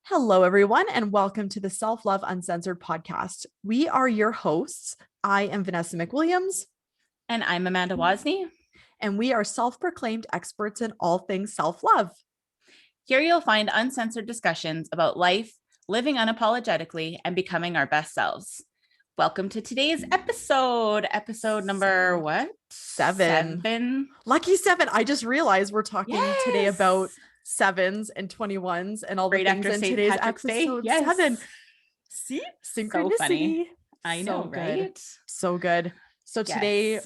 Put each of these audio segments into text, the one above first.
Hello, everyone, and welcome to the Self Love Uncensored Podcast. We are your hosts. I am Vanessa McWilliams. And I'm Amanda Wozni. And we are self-proclaimed experts in all things self-love. Here you'll find uncensored discussions about life, living unapologetically, and becoming our best selves. Welcome to today's episode number what? Seven. Lucky 7. I just realized we're talking today about 7s and 21s and all the right things after in St. today's Patrick's episode Day. 7. See? Synchronicity. So funny. I know, so right? Good. So good. So today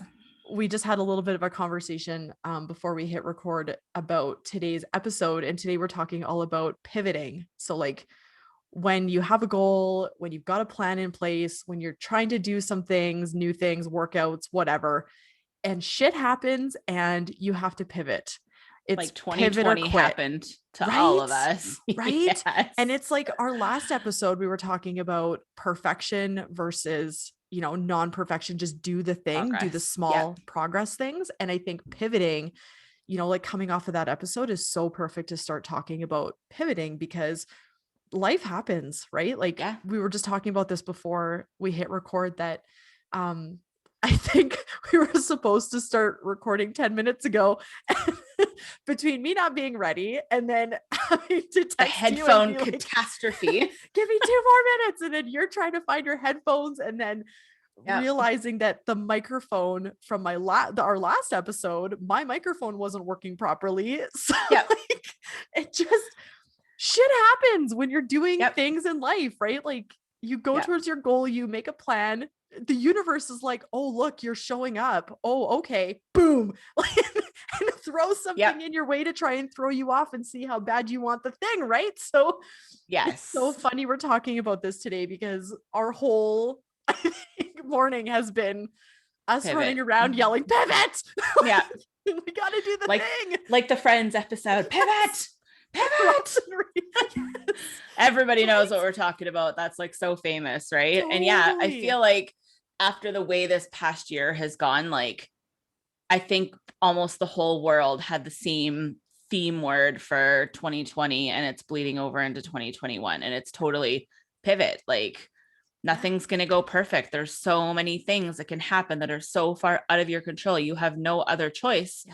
we just had a little bit of a conversation before we hit record about today's episode. And today we're talking all about pivoting. So like when you have a goal, when you've got a plan in place, when you're trying to do some things, new things, workouts, whatever, and shit happens and you have to pivot. It's like 2020 happened to all of us. Right. Yes. And it's like our last episode, we were talking about perfection versus, non-perfection, just do the thing, do the small progress things. And I think pivoting, like coming off of that episode is so perfect to start talking about pivoting because life happens, right? Like we were just talking about this before we hit record that, I think we were supposed to start recording 10 minutes ago between me not being ready and then having to text a headphone you catastrophe. Give me 2 more minutes. And then you're trying to find your headphones and then realizing that the microphone from our last episode, my microphone wasn't working properly. So like, it just shit happens when you're doing things in life, right? Like you go towards your goal, you make a plan. The universe is like, oh, look, you're showing up. Oh, okay. Boom. And throw something in your way to try and throw you off and see how bad you want the thing. Right. So it's so funny we're talking about this today because our whole morning has been us running around yelling, pivot. Yeah. We got to do the thing. Like the Friends episode, pivot. Everybody knows what we're talking about. That's like so famous, right? Totally. And I feel like after the way this past year has gone, like I think almost the whole world had the same theme word for 2020 and it's bleeding over into 2021 and it's totally pivot. Like nothing's going to go perfect. There's so many things that can happen that are so far out of your control. You have no other choice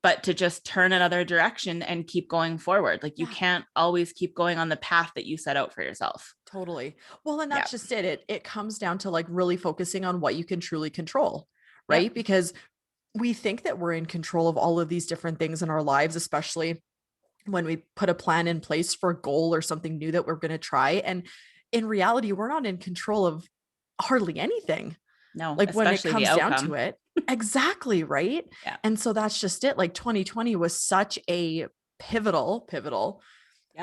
but to just turn another direction and keep going forward. Like you can't always keep going on the path that you set out for yourself. Totally. Well, and that's just it. It comes down to like really focusing on what you can truly control, right? Because we think that we're in control of all of these different things in our lives, especially when we put a plan in place for a goal or something new that we're going to try. And in reality, we're not in control of hardly anything. No, like when it comes down to it. Exactly. Right. Yeah. And so that's just it. Like 2020 was such a pivotal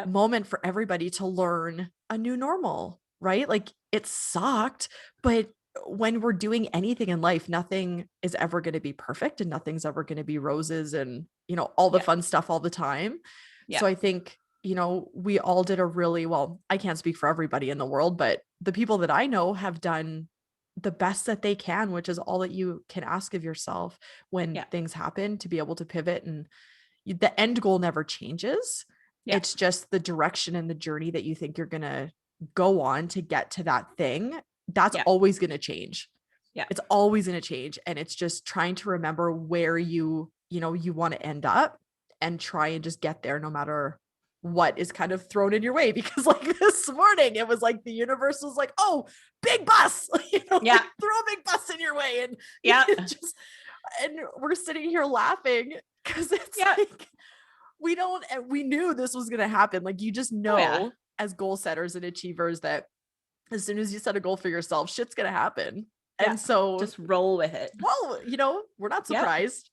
moment for everybody to learn a new normal, right? Like it sucked, but when we're doing anything in life, nothing is ever going to be perfect and nothing's ever going to be roses and, all the fun stuff all the time. Yeah. So I think, we all did I can't speak for everybody in the world, but the people that I know have done the best that they can, which is all that you can ask of yourself when things happen, to be able to pivot. And the end goal never changes. It's just the direction and the journey that you think you're going to go on to get to that thing. That's always going to change. Yeah. It's always going to change. And it's just trying to remember where you want to end up and try and just get there no matter what is kind of thrown in your way. Because like this morning, it was like the universe was like, oh, big bus, like, throw a big bus in your way. And and we're sitting here laughing because it's like, we knew this was going to happen. Like you just know as goal setters and achievers that as soon as you set a goal for yourself, shit's going to happen. And so just roll with it. Well, we're not surprised.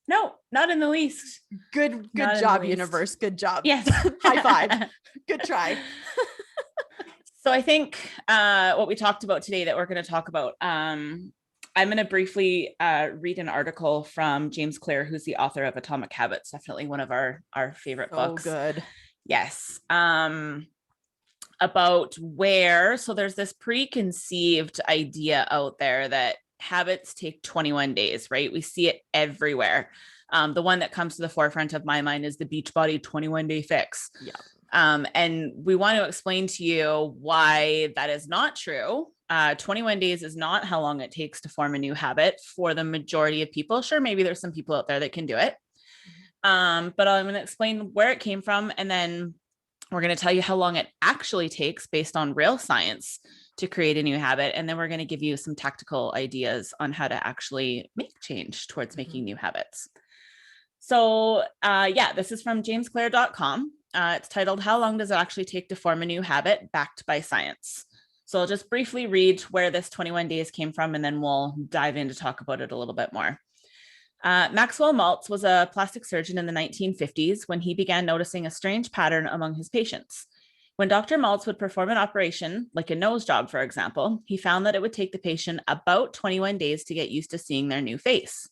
No, not in the least. Good job, universe. Good job. Yes. High five. Good try. So I think what we talked about today that we're going to talk about, I'm going to briefly read an article from James Clear, who's the author of Atomic Habits. Definitely one of our favorite books. Oh, good. Yes. About so there's this preconceived idea out there that habits take 21 days, right? We see it everywhere. The one that comes to the forefront of my mind is the Beachbody 21-day fix. Yeah. And we want to explain to you why that is not true. 21 days is not how long it takes to form a new habit for the majority of people. Sure, maybe there's some people out there that can do it. But I'm going to explain where it came from, and then we're going to tell you how long it actually takes based on real science to create a new habit. And then we're going to give you some tactical ideas on how to actually make change towards making new habits. So this is from jamesclair.com. It's titled, How Long Does It Actually Take to Form a New Habit? Backed by Science. So I'll just briefly read where this 21 days came from, and then we'll dive in to talk about it a little bit more. Maxwell Maltz was a plastic surgeon in the 1950s when he began noticing a strange pattern among his patients. When Dr. Maltz would perform an operation, like a nose job, for example, he found that it would take the patient about 21 days to get used to seeing their new face.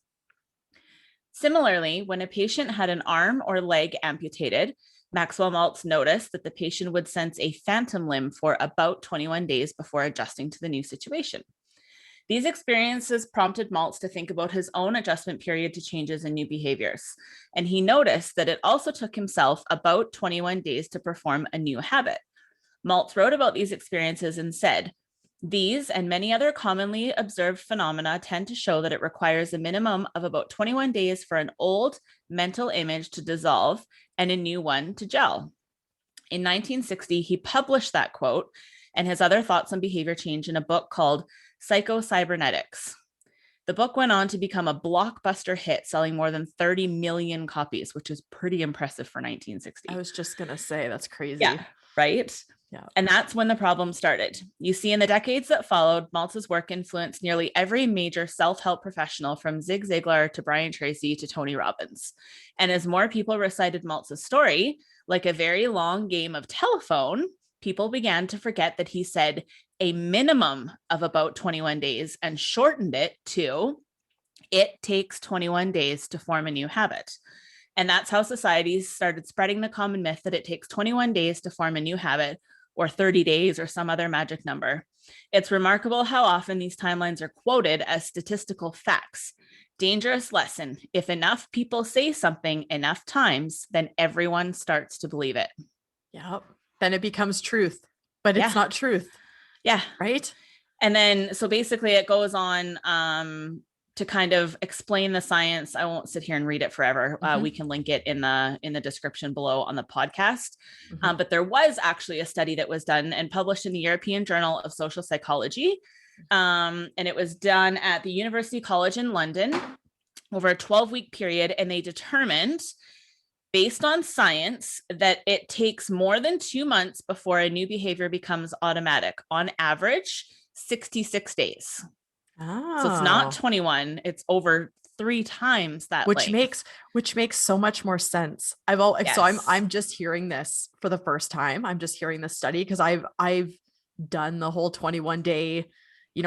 Similarly, when a patient had an arm or leg amputated, Maxwell Maltz noticed that the patient would sense a phantom limb for about 21 days before adjusting to the new situation. These experiences prompted Maltz to think about his own adjustment period to changes in new behaviors. And he noticed that it also took himself about 21 days to perform a new habit. Maltz wrote about these experiences and said, "These and many other commonly observed phenomena tend to show that it requires a minimum of about 21 days for an old mental image to dissolve and a new one to gel." In 1960, he published that quote and his other thoughts on behavior change in a book called Psycho-Cybernetics. The book went on to become a blockbuster hit, selling more than 30 million copies, which is pretty impressive for 1960. I was just going to say, that's crazy. Yeah, right? Yeah. And that's when the problem started. You see, in the decades that followed, Maltz's work influenced nearly every major self-help professional, from Zig Ziglar to Brian Tracy to Tony Robbins. And as more people recited Maltz's story, like a very long game of telephone, people began to forget that he said a minimum of about 21 days and shortened it to, it takes 21 days to form a new habit. And that's how societies started spreading the common myth that it takes 21 days to form a new habit, or 30 days, or some other magic number. It's remarkable how often these timelines are quoted as statistical facts. Dangerous lesson. If enough people say something enough times, then everyone starts to believe it. Yep. Then it becomes truth, but it's not truth. Yeah. Right. And then, so basically it goes on to kind of explain the science. I won't sit here and read it forever. We can link it in the description below on the podcast. But there was actually a study that was done and published in the European Journal of Social Psychology. And it was done at the University College in London over a 12-week period. And they determined, based on science, that it takes more than 2 months before a new behavior becomes automatic. On average, 66 days. Oh. So it's not 21, it's over 3 times that, which makes so much more sense. So I'm just hearing this for the first time. I'm just hearing this study because I've done the whole 21 day,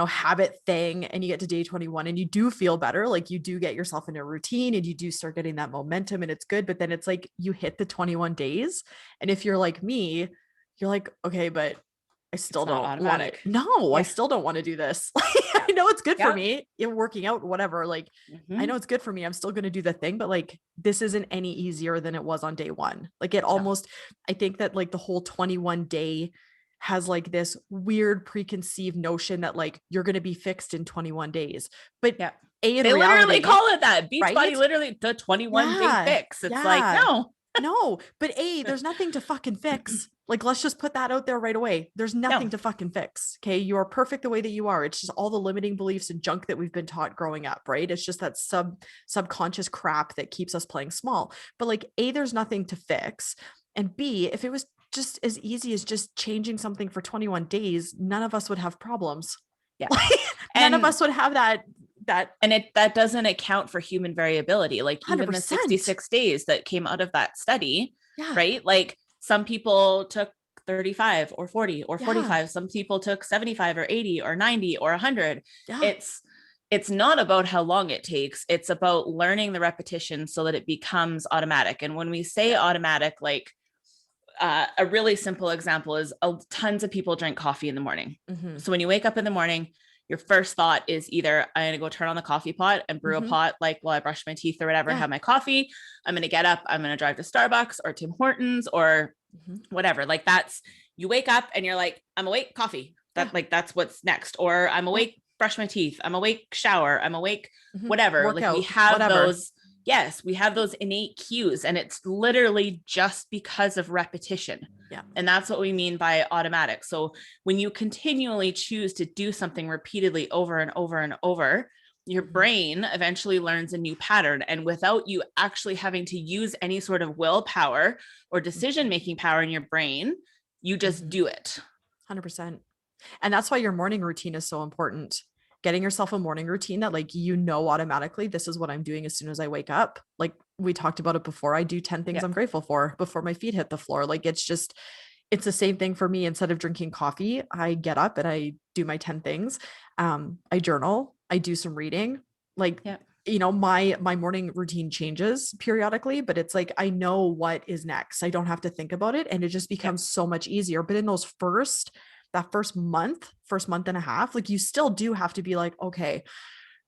habit thing, and you get to day 21 and you do feel better. Like, you do get yourself in a routine and you do start getting that momentum, and it's good. But then it's like you hit the 21 days. And if you're like me, you're like, okay, but I still don't want it. No, I still don't want to do this. I know it's good for me in working out, whatever. Like, I know it's good for me. I'm still going to do the thing, but like, this isn't any easier than it was on day one. Like, it almost, I think that like the whole 21 day has like this weird preconceived notion that like you're going to be fixed in 21 days. But they literally call it that. Beachbody, literally the 21 day fix. It's like, no, but there's nothing to fucking fix. Like, let's just put that out there right away. There's nothing to fucking fix. Okay. You are perfect the way that you are. It's just all the limiting beliefs and junk that we've been taught growing up, right? It's just that subconscious crap that keeps us playing small. But like, there's nothing to fix. And B, if it was just as easy as just changing something for 21 days, none of us would have problems. Yeah. None of us would have that. And that doesn't account for human variability. Like 100%. Even the 66 days that came out of that study, right? Like, some people took 35 or 40 or 45. Some people took 75 or 80 or 90 or 100. It's not about how long it takes. It's about learning the repetition so that it becomes automatic. And when we say automatic, like, a really simple example is tons of people drink coffee in the morning. So when you wake up in the morning, your first thought is either I'm going to go turn on the coffee pot and brew a pot, like while I brush my teeth or whatever, have my coffee. I'm going to get up. I'm going to drive to Starbucks or Tim Hortons or whatever. Like that's, you wake up and you're like, I'm awake, coffee. That's what's next. Or I'm awake, brush my teeth. I'm awake, shower. I'm awake, whatever. Workout, like we have whatever. those. Yes, we have those innate cues, and it's literally just because of repetition. Yeah. And that's what we mean by automatic. So when you continually choose to do something repeatedly over and over and over, your brain eventually learns a new pattern. And without you actually having to use any sort of willpower or decision-making power in your brain, you just do it. 100%. And that's why your morning routine is so important. Getting yourself a morning routine that like, automatically, this is what I'm doing as soon as I wake up. Like we talked about it before, I do 10 things I'm grateful for before my feet hit the floor. Like it's the same thing for me. Instead of drinking coffee, I get up and I do my 10 things. I journal, I do some reading, like, my morning routine changes periodically, but it's like, I know what is next. I don't have to think about it. And it just becomes so much easier. But in those that first month and a half, like you still do have to be like, okay,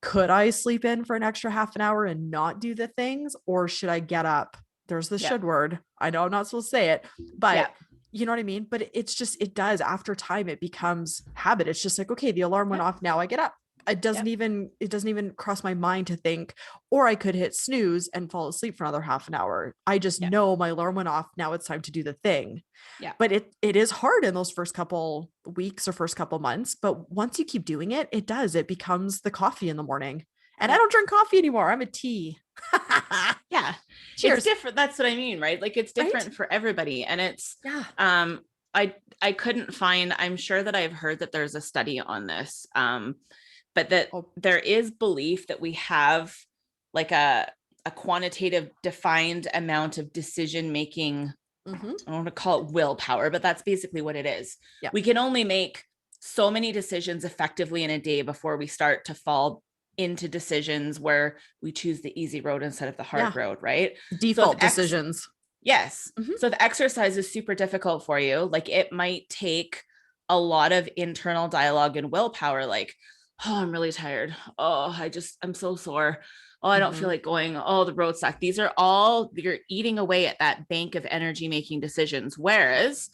could I sleep in for an extra half an hour and not do the things? Or should I get up? There's the should word. I know I'm not supposed to say it, but you know what I mean? But it does, after time, it becomes habit. It's just like, okay, the alarm went off. Now I get up. It doesn't even cross my mind to think, or I could hit snooze and fall asleep for another half an hour. I just know my alarm went off. Now it's time to do the thing. Yeah. But it is hard in those first couple weeks or first couple months. But once you keep doing it, it becomes the coffee in the morning. And I don't drink coffee anymore. I'm a tea. Yeah. Cheers. It's different. That's what I mean, right? Like it's different for everybody. And it's, I couldn't find, I'm sure that I've heard that there's a study on this, but that there is belief that we have like a quantitative defined amount of decision-making. I don't want to call it willpower, but that's basically what it is. Yeah. We can only make so many decisions effectively in a day before we start to fall into decisions where we choose the easy road instead of the hard road, right? Default decisions. Yes. So if exercise is super difficult for you, like it might take a lot of internal dialogue and willpower, like, oh, I'm really tired. Oh, I'm so sore. Oh, I don't feel like going. Oh, the road suck. These are all, you're eating away at that bank of energy making decisions. Whereas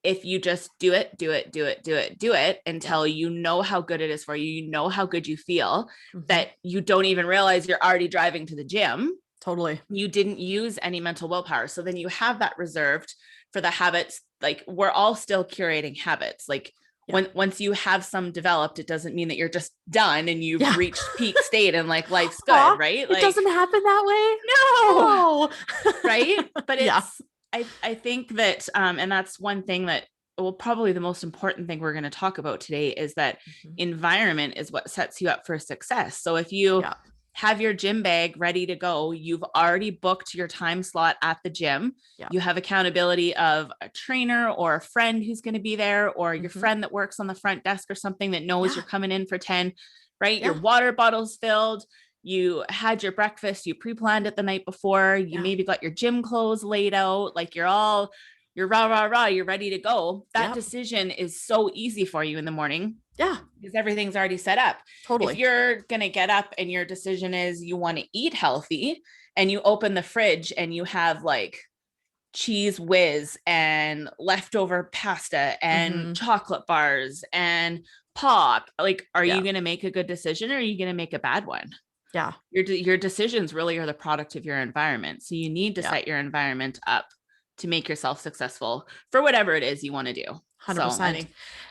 if you just do it until you know how good it is for you, you know how good you feel, that you don't even realize you're already driving to the gym. Totally. You didn't use any mental willpower. So then you have that reserved for the habits. Like we're all still curating habits. Like once you have some developed, it doesn't mean that you're just done and you've reached peak state and like life's good, right? Like, it doesn't happen that way. No. Right. But it's, I think that, and that's one thing that, well, probably the most important thing we're going to talk about today is that environment is what sets you up for success. So if you have your gym bag ready to go, you've already booked your time slot at the gym. You have accountability of a trainer or a friend who's going to be there, or your friend that works on the front desk or something that knows you're coming in for 10, right? Your water bottle's filled. You had your breakfast, you pre-planned it the night before, you maybe got your gym clothes laid out, like you're rah, you're ready to go. That decision is so easy for you in the morning. Yeah. Because everything's already set up. Totally. If you're going to get up and your decision is you want to eat healthy and you open the fridge and you have like cheese whiz and leftover pasta and chocolate bars and pop, like, are you going to make a good decision or are you going to make a bad one? Yeah. Your decisions really are the product of your environment. So you need to set your environment up to make yourself successful for whatever it is you want to do. 100%. So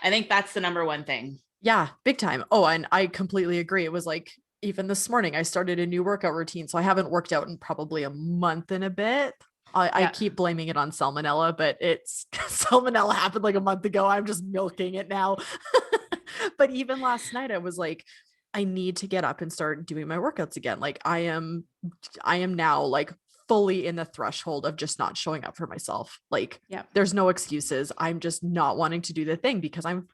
I think that's the number one thing. Yeah, big time. Oh, and I completely agree. It was like, even this morning, I started a new workout routine. So I haven't worked out in probably a month and a bit. I keep blaming it on salmonella, but it's salmonella happened like a month ago. I'm just milking it now. But even last night, I was like, I need to get up and start doing my workouts again. Like I am now like fully in the threshold of just not showing up for myself. Like there's no excuses. I'm just not wanting to do the thing because I'm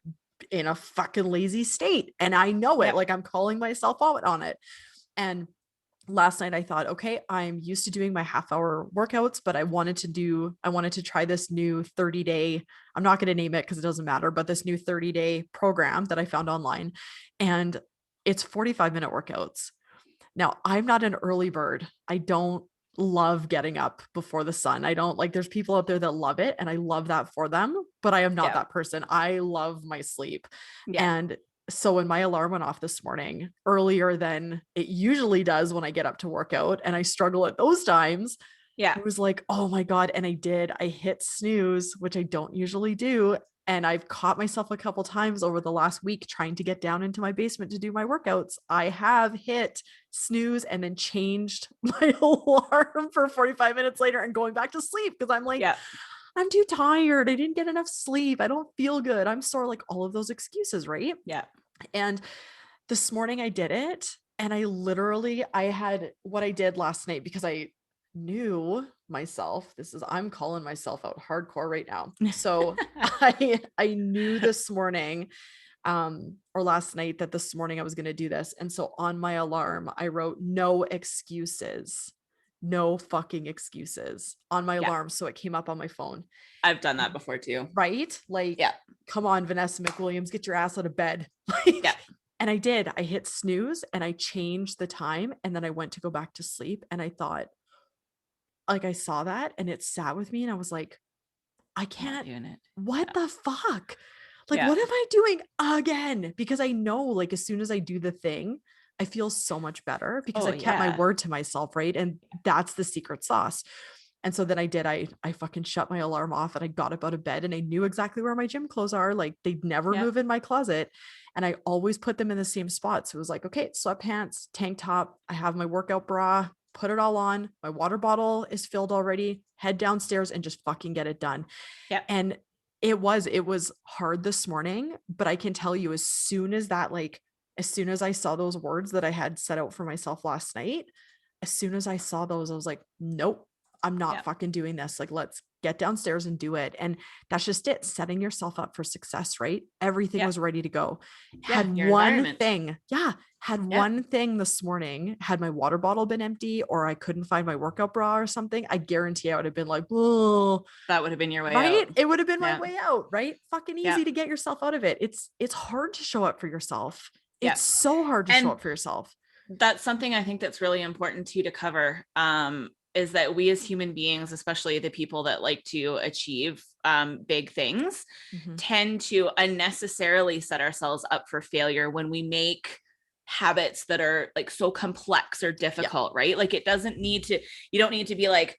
in a fucking lazy state and I know it. Like I'm calling myself out on it. And last night I thought, okay, I'm used to doing my half-hour workouts, but I wanted to try this new 30-day, I'm not going to name it because it doesn't matter, but this new 30-day program that I found online, and it's 45-minute workouts. Now, I'm not an early bird. I don't love getting up before the sun. I don't like, there's people out there that love it and I love that for them, but I am not that person. I love my sleep. And so when my alarm went off this morning earlier than it usually does when I get up to work out, and I struggle at those times, I was like, oh my God. And I hit snooze, which I don't usually do. And I've caught myself a couple times over the last week trying to get down into my basement to do my workouts. I have hit snooze and then changed my alarm for 45 minutes later and going back to sleep because I'm like, I'm too tired. I didn't get enough sleep. I don't feel good. I'm sore, like all of those excuses, right? And this morning I did it. And I had what I did last night because I knew myself. I'm calling myself out hardcore right now. So I knew this morning, or last night, that this morning I was going to do this. And so on my alarm, I wrote no excuses, no fucking excuses on my alarm. So it came up on my phone. I've done that before too. Right? Like, come on, Vanessa McWilliams, get your ass out of bed. And I did. I hit snooze and I changed the time. And then I went to go back to sleep. And I thought, like, I saw that and it sat with me and I was like, I can't, what the fuck? Like, what am I doing again? Because I know, like, as soon as I do the thing, I feel so much better because I kept my word to myself. Right. And that's the secret sauce. And so then I fucking shut my alarm off and I got up out of bed and I knew exactly where my gym clothes are. Like, they'd never move in my closet. And I always put them in the same spot. So it was like, okay, sweatpants, tank top. I have my workout bra, put it all on. My water bottle is filled already. Head downstairs and just fucking get it done. And it was hard this morning, but I can tell you, as soon as I saw those words that I had set out for myself last night, as soon as I saw those, I was like, nope, I'm not fucking doing this. Like, let's get downstairs and do it. And that's just it. Setting yourself up for success, right? Everything was ready to go. Had one thing. One thing this morning. Had my water bottle been empty or I couldn't find my workout bra or something, I guarantee I would have been like, oh, that would have been your way out. It would have been my way out, right? Fucking easy to get yourself out of it. It's hard to show up for yourself. It's so hard to show up for yourself. That's something I think that's really important too to cover. Is that we as human beings, especially the people that like to achieve big things, tend to unnecessarily set ourselves up for failure when we make habits that are like so complex or difficult, right? Like, you don't need to be like,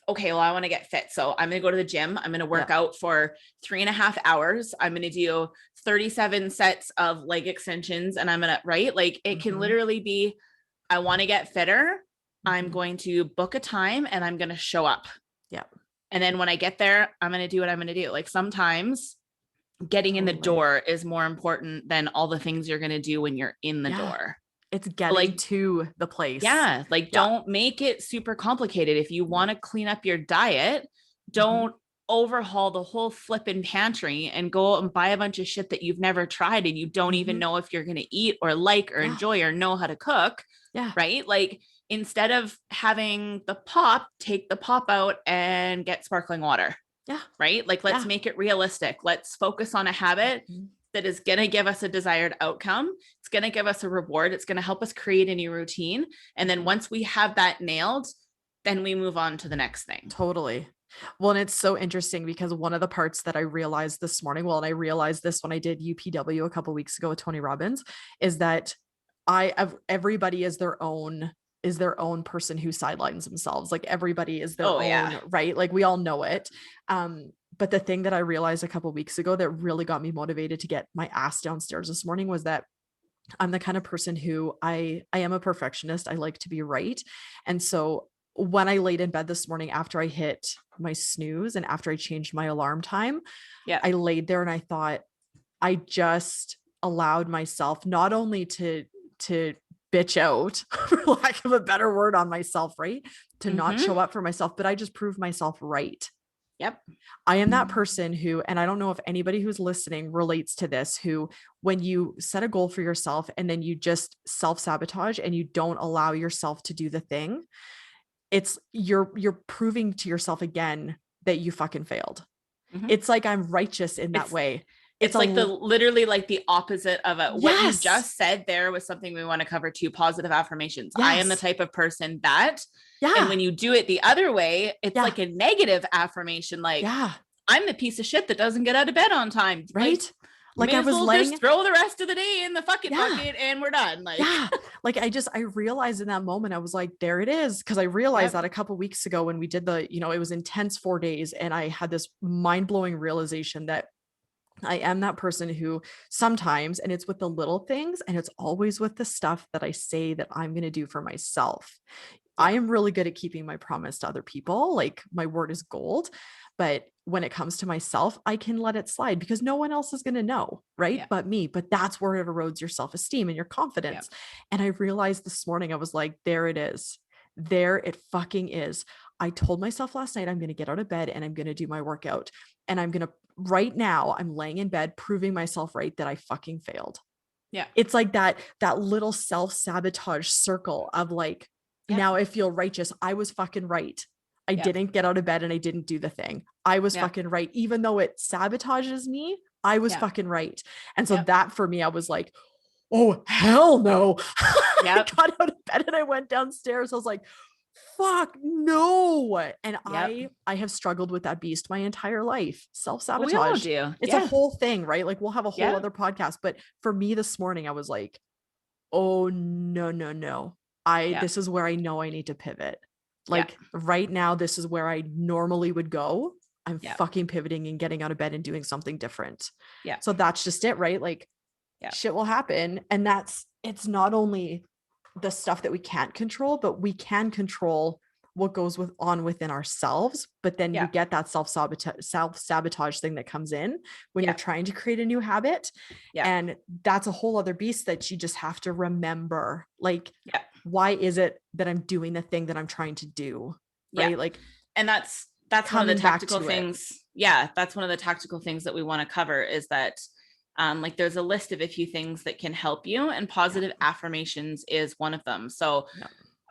okay, well, I want to get fit. So I'm going to go to the gym. I'm going to work out for 3.5 hours. I'm going to do 37 sets of leg extensions and I'm going to, right? Like, it can literally be, I want to get fitter. I'm going to book a time and I'm going to show up. And then when I get there, I'm going to do what I'm going to do. Like, sometimes getting in the door is more important than all the things you're going to do when you're in the door. It's getting to the place. Don't make it super complicated. If you want to clean up your diet, don't overhaul the whole flipping pantry and go out and buy a bunch of shit that you've never tried and you don't even know if you're going to eat or like or enjoy or know how to cook. Right? Like, instead of having the pop, take the pop out and get sparkling water. Right? Like, let's make it realistic. Let's focus on a habit that is going to give us a desired outcome. It's going to give us a reward. It's going to help us create a new routine. And then once we have that nailed, then we move on to the next thing. Totally. Well, and it's so interesting because one of the parts that I realized this morning, and I realized this when I did UPW a couple of weeks ago with Tony Robbins, is that everybody is their own person who sidelines themselves. Like, everybody is their own, right? Like, we all know it. But the thing that I realized a couple of weeks ago that really got me motivated to get my ass downstairs this morning was that I'm the kind of person who I am a perfectionist. I like to be right. And so when I laid in bed this morning, after I hit my snooze and after I changed my alarm time, I laid there and I thought, I just allowed myself not only to bitch out, for lack of a better word, on myself, right? To not show up for myself, but I just proved myself right. I am that person who, and I don't know if anybody who's listening relates to this, who, when you set a goal for yourself and then you just self-sabotage and you don't allow yourself to do the thing, you're proving to yourself again that you fucking failed. It's like, I'm righteous in that way. It's like literally like the opposite of it. What you just said there was something we want to cover too. Positive affirmations. I am the type of person that Yeah. And when you do it the other way, it's like a negative affirmation. Like, I'm the piece of shit that doesn't get out of bed on time. Right. Like I was just throw the rest of the day in the fucking bucket and we're done. Like, like I realized in that moment, I was like, there it is. Cause I realized that a couple of weeks ago when we did the, it was intense 4 days. And I had this mind blowing realization that I am that person who sometimes, and it's with the little things, and it's always with the stuff that I say that I'm going to do for myself. I am really good at keeping my promise to other people. Like my word is gold. But when it comes to myself, I can let it slide because no one else is going to know, right? But me. But that's where it erodes your self-esteem and your confidence. And I realized this morning, I was like, there it is. There it fucking is. I told myself last night, I'm going to get out of bed and I'm going to do my workout. And I'm going to, right now, I'm laying in bed, proving myself right that I fucking failed. Yeah. It's like that little self-sabotage circle of like, now I feel righteous. I was fucking right. I didn't get out of bed and I didn't do the thing. I was fucking right. Even though it sabotages me, I was fucking right. And so that for me, I was like, oh, hell no. I got out of bed and I went downstairs. I was like, fuck no. And I have struggled with that beast my entire life. Self-sabotage. We all do. It's a whole thing, right? Like we'll have a whole other podcast. But for me this morning, I was like, oh no. This is where I know I need to pivot. Like right now, this is where I normally would go. I'm fucking pivoting and getting out of bed and doing something different. Yeah. So that's just it, right? Like shit will happen. And it's not only the stuff that we can't control, but we can control what goes on within ourselves. But then you get that self-sabotage thing that comes in when you're trying to create a new habit. And that's a whole other beast that you just have to remember. Like, why is it that I'm doing the thing that I'm trying to do? Right. Like, and that's one of the tactical things. That's one of the tactical things that we want to cover is that like there's a list of a few things that can help you, and positive affirmations is one of them. So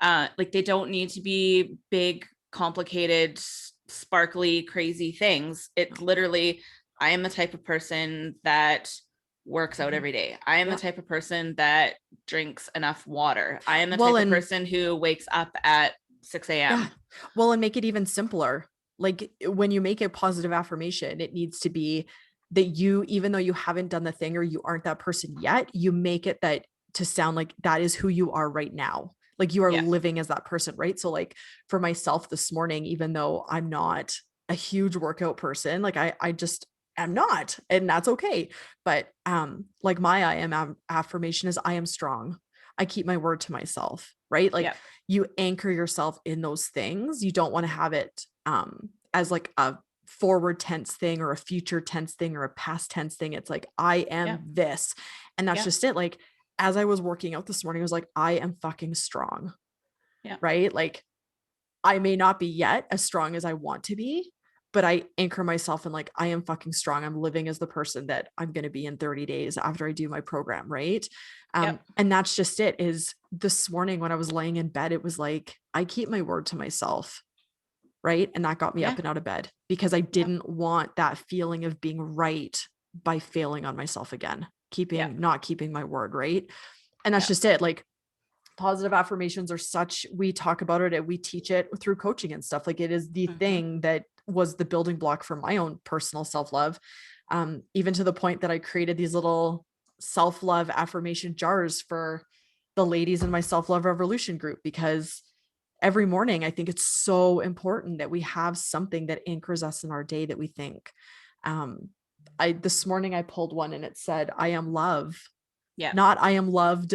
like they don't need to be big, complicated, sparkly, crazy things. It's literally, I am the type of person that works out every day. I am the type of person that drinks enough water. I am the type of person who wakes up at 6 a.m. Well, and make it even simpler. Like when you make a positive affirmation, it needs to be that you, even though you haven't done the thing or you aren't that person yet, you make it that to sound like that is who you are right now. Like you are living as that person, right? So like for myself this morning, even though I'm not a huge workout person, like I just am not, and that's okay. But like my I am affirmation is I am strong. I keep my word to myself, right? Like you anchor yourself in those things. You don't want to have it as like a forward tense thing or a future tense thing or a past tense thing. It's like, I am this. And that's just it. Like, as I was working out this morning, I was like, I am fucking strong. Right. Like I may not be yet as strong as I want to be, but I anchor myself in like, I am fucking strong. I'm living as the person that I'm going to be in 30 days after I do my program. Right. And that's just it. Is this morning when I was laying in bed, it was like, I keep my word to myself. Right. And that got me up and out of bed because I didn't want that feeling of being right by failing on myself again, not keeping my word. Right. And that's just it. Like positive affirmations are such, we talk about it and we teach it through coaching and stuff. Like it is the thing that was the building block for my own personal self-love. Even to the point that I created these little self-love affirmation jars for the ladies in my self-love revolution group, because every morning, I think it's so important that we have something that anchors us in our day that we think. This morning I pulled one and it said, I am love. Not I am loved,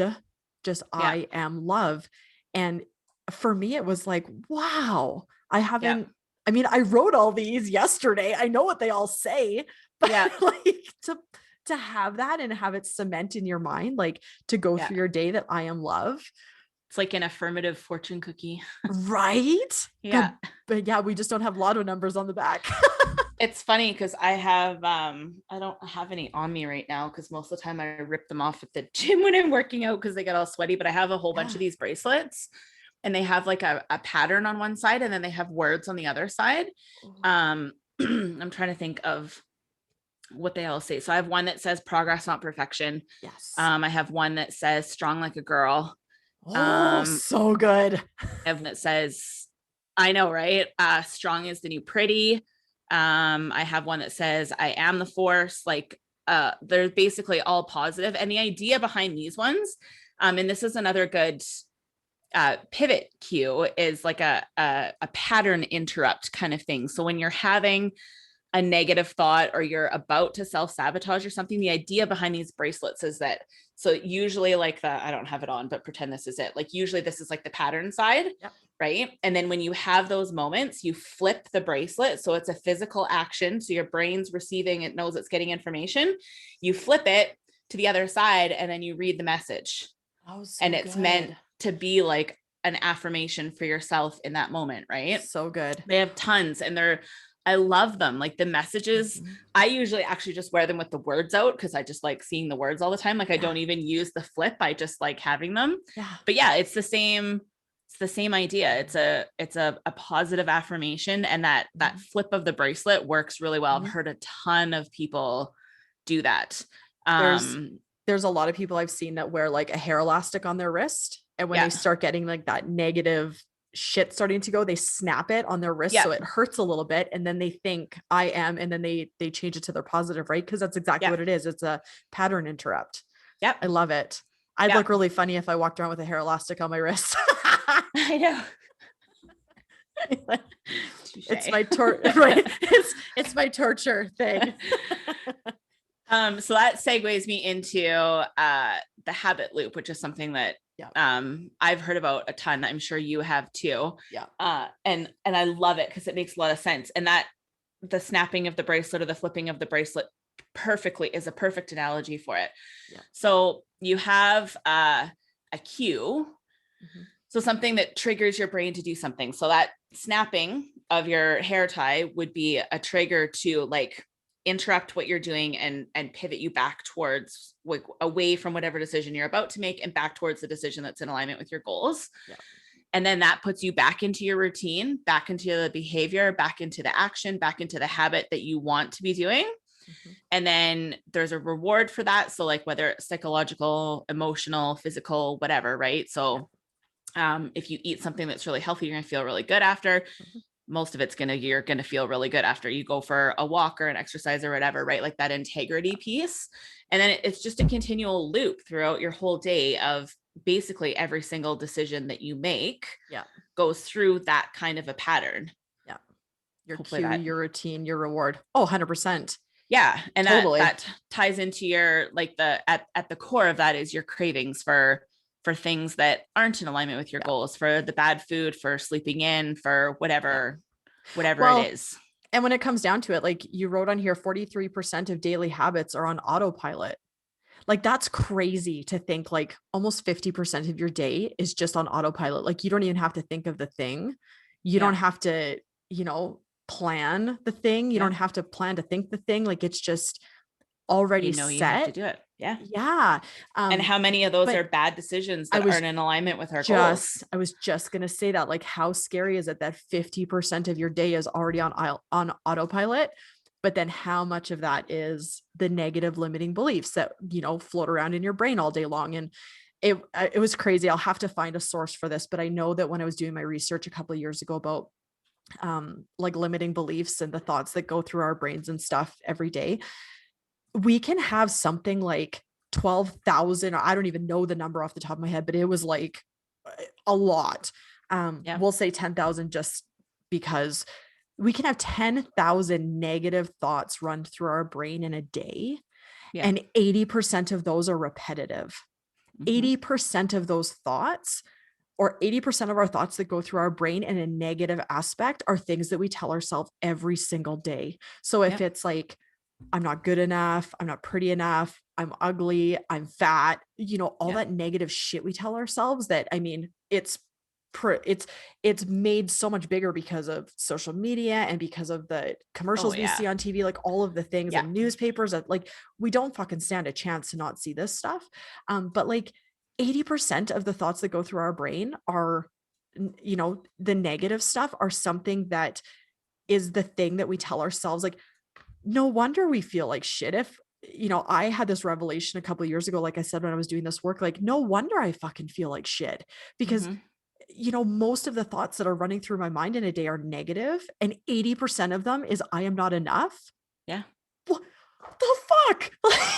just I am love. And for me, it was like, wow, I mean, I wrote all these yesterday. I know what they all say, but like to have that and have it cement in your mind, like to go through your day that I am love. It's like an affirmative fortune cookie. Right? Yeah. But yeah, we just don't have lotto numbers on the back. It's funny because I don't have any on me right now because most of the time I rip them off at the gym when I'm working out because they get all sweaty, but I have a whole bunch of these bracelets and they have like a pattern on one side and then they have words on the other side. I'm trying to think of what they all say. So I have one that says progress, not perfection. Yes. I have one that says strong like a girl. So good. I have one that says I know, right? Strong is the new pretty. I have one that says, I am the force. Like, they're basically all positive. And the idea behind these ones, and this is another good pivot cue, is like a pattern interrupt kind of thing. So when you're having a negative thought or you're about to self-sabotage or something, the idea behind these bracelets is that, so usually like I don't have it on, but pretend this is it. Like usually this is like the pattern side, yep. right? And then when you have those moments, you flip the bracelet. So it's a physical action. So your brain's receiving, it knows it's getting information. You flip it to the other side and then you read the message. Oh, so and it's meant to be like an affirmation for yourself in that moment, right? So good. They have tons and I love them. Like the messages, I usually actually just wear them with the words out because I just like seeing the words all the time. Like I don't even use the flip. I just like having them. Yeah. But yeah, it's the same idea. It's a positive affirmation. And that flip of the bracelet works really well. I've heard a ton of people do that. There's a lot of people I've seen that wear like a hair elastic on their wrist. And when they start getting like that negative shit starting to go, they snap it on their wrist. So it hurts a little bit. And then they think I am, and then they change it to their positive, right? Because that's exactly what it is. It's a pattern interrupt. Yep. I love it. I'd look really funny if I walked around with a hair elastic on my wrist. I know. It's my right. It's my torture thing. So that segues me into the habit loop, which is something that I've heard about a ton. I'm sure you have too. Yeah. And I love it because it makes a lot of sense. And that the snapping of the bracelet or the flipping of the bracelet is a perfect analogy for it. Yeah. So you have a cue. So something that triggers your brain to do something. So that snapping of your hair tie would be a trigger to like interrupt what you're doing and pivot you back towards, like, away from whatever decision you're about to make and back towards the decision that's in alignment with your goals. Yeah. And then that puts you back into your routine, back into the behavior, back into the action, back into the habit that you want to be doing. And then there's a reward for that. So like whether it's psychological, emotional, physical, whatever, right? So if you eat something that's really healthy, you're going to feel really good after. Most of it's you're going to feel really good after you go for a walk or an exercise or whatever, right? Like that integrity piece. And then it's just a continual loop throughout your whole day of basically every single decision that you make goes through that kind of a pattern. Yeah. Your cue, your routine, your reward. Oh, 100%. Yeah. And totally. that ties into your, like at the core of that is your cravings for things that aren't in alignment with your goals, for the bad food, for sleeping in, for whatever it is. And when it comes down to it, like you wrote on here, 43% of daily habits are on autopilot. Like that's crazy to think like almost 50% of your day is just on autopilot. Like you don't even have to think of the thing. You don't have to, plan the thing. You don't have to plan to think the thing. Like it's just already set. You have to do it. Yeah. Yeah. And how many of those are bad decisions that aren't in alignment with our goals? I was just going to say that, like, how scary is it that 50% of your day is already on autopilot, but then how much of that is the negative limiting beliefs that, float around in your brain all day long. And it was crazy. I'll have to find a source for this, but I know that when I was doing my research a couple of years ago about like limiting beliefs and the thoughts that go through our brains and stuff every day, we can have something like 12,000, I don't even know the number off the top of my head, but it was like a lot. We'll say 10,000 just because we can have 10,000 negative thoughts run through our brain in a day. Yeah. And 80% of those are repetitive. 80% of those thoughts, or 80% of our thoughts that go through our brain in a negative aspect, are things that we tell ourselves every single day. So if it's like, I'm not good enough, I'm not pretty enough, I'm ugly, I'm fat, all that negative shit we tell ourselves, that, I mean, it's made so much bigger because of social media and because of the commercials we see on TV, like all of the things and newspapers that, like, we don't fucking stand a chance to not see this stuff. But like 80% of the thoughts that go through our brain are, the negative stuff, are something that is the thing that we tell ourselves. Like, no wonder we feel like shit. If, I had this revelation a couple of years ago, like I said, when I was doing this work, like, no wonder I fucking feel like shit, because most of the thoughts that are running through my mind in a day are negative, and 80% of them is I am not enough. Yeah. What the fuck?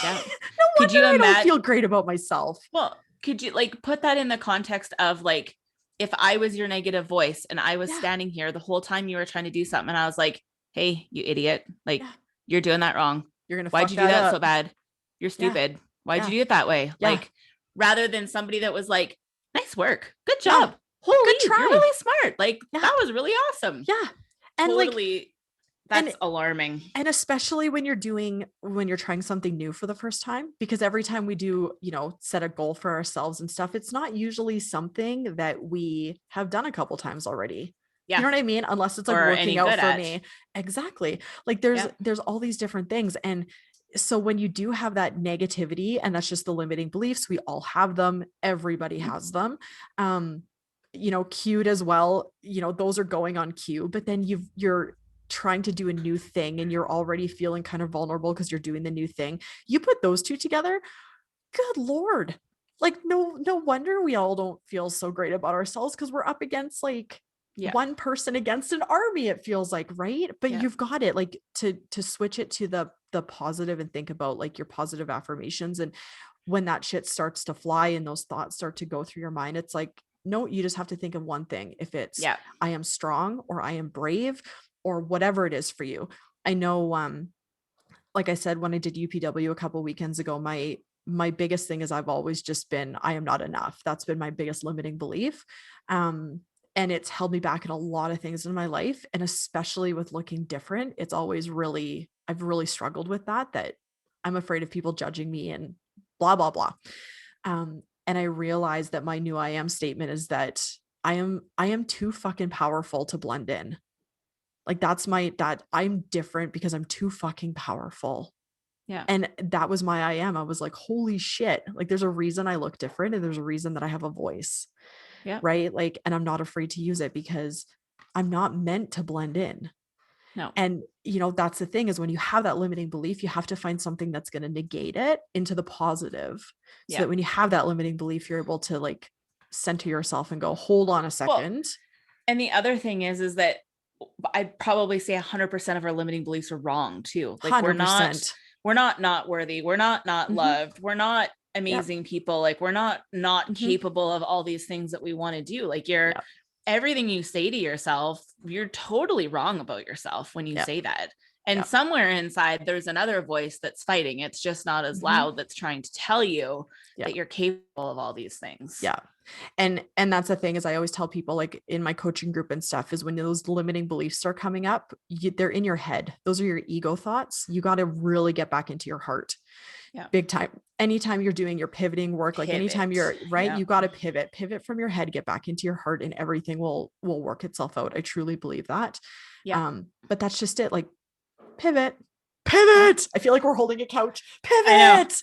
Yeah. No wonder I don't feel great about myself. Well, could you like put that in the context of like, if I was your negative voice and I was standing here the whole time you were trying to do something and I was like, hey, you idiot, like you're doing that wrong. Why'd you do that so bad? You're stupid. Why'd you do it that way? Like, rather than somebody that was like, nice work, good job, holy, good try, you're really smart, like that was really awesome. And totally, that's alarming. And especially when you're trying something new for the first time, because every time we do, set a goal for ourselves and stuff, it's not usually something that we have done a couple times already. You know what I mean? Unless it's like working out for me. Exactly. Like there's all these different things. And so when you do have that negativity, and that's just the limiting beliefs, we all have them. Everybody has them. Cued as well, those are going on cue, but then you're trying to do a new thing and you're already feeling kind of vulnerable because you're doing the new thing. You put those two together, good Lord. Like no wonder we all don't feel so great about ourselves, because we're up against like one person against an army, it feels like, right? But you've got it, like to switch it to the positive and think about like your positive affirmations. And when that shit starts to fly and those thoughts start to go through your mind, it's like, no, you just have to think of one thing. If it's I am strong, or I am brave, or whatever it is for you. I know, like I said, when I did UPW a couple weekends ago, my biggest thing is I've always just been, I am not enough. That's been my biggest limiting belief. And it's held me back in a lot of things in my life. And especially with looking different, it's always I've really struggled with that I'm afraid of people judging me and blah, blah, blah. And I realized that my new I am statement is that I am too fucking powerful to blend in. Like that I'm different because I'm too fucking powerful. Yeah. And that was my I am. I was like, holy shit. Like there's a reason I look different, and there's a reason that I have a voice. Yeah. Right. Like, and I'm not afraid to use it because I'm not meant to blend in. No. And that's the thing, is when you have that limiting belief, you have to find something that's going to negate it into the positive. So that when you have that limiting belief, you're able to like center yourself and go, hold on a second. Well, and the other thing is that I'd probably say 100% of our limiting beliefs are wrong too. Like 100%. we're not worthy. We're not loved. We're not amazing people. Like we're not capable of all these things that we want to do. Like everything you say to yourself, you're totally wrong about yourself when you say that. And somewhere inside, there's another voice that's fighting. It's just not as loud, that's trying to tell you that you're capable of all these things. Yeah. And that's the thing, is I always tell people, like in my coaching group and stuff, is when those limiting beliefs are coming up, they're in your head. Those are your ego thoughts. You got to really get back into your heart. Big time. Anytime you're doing your pivoting work, like anytime you're right, you got to pivot from your head, get back into your heart, and everything will work itself out. I truly believe that. But that's just it. Like pivot. I feel like we're holding a couch. Pivot.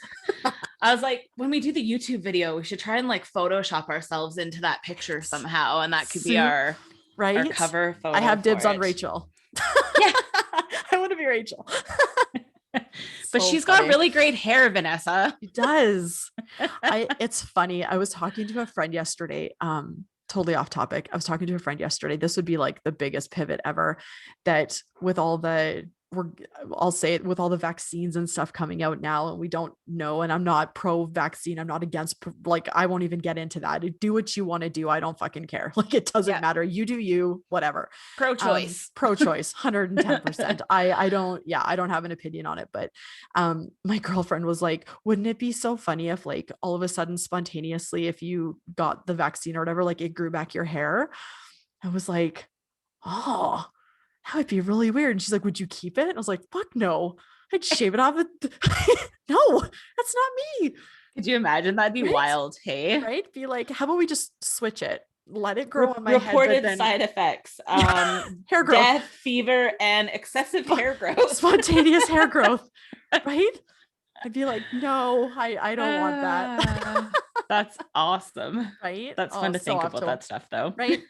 I was like, when we do the YouTube video, we should try and like Photoshop ourselves into that picture somehow. And that could be our cover photo. I have dibs on Rachel. I want to be Rachel. But she's got really great hair, Vanessa. She does. It's funny. I was talking to a friend yesterday. Totally off topic. I was talking to a friend yesterday. This would be like the biggest pivot ever, that with all the I'll say it, with all the vaccines and stuff coming out now, and we don't know, and I'm not pro vaccine. I'm not against, like, I won't even get into that. Do what you want to do. I don't fucking care. Like, it doesn't matter. You do you, whatever. Pro-choice, 110%. I don't have an opinion on it, but my girlfriend was like, wouldn't it be so funny if like all of a sudden spontaneously, if you got the vaccine or whatever, like it grew back your hair? I was like, oh, that would be really weird. And she's like, would you keep it? And I was like, fuck no. I'd shave it off. No, that's not me. Could you imagine? That'd be wild. Hey, right? Be like, how about we just switch it? Let it grow on my head. Reported side effects: hair growth, death, fever, and excessive hair growth. Spontaneous hair growth. Right? I'd be like, no, I don't want that. That's awesome. Right? That's fun to think about that stuff, though. Right?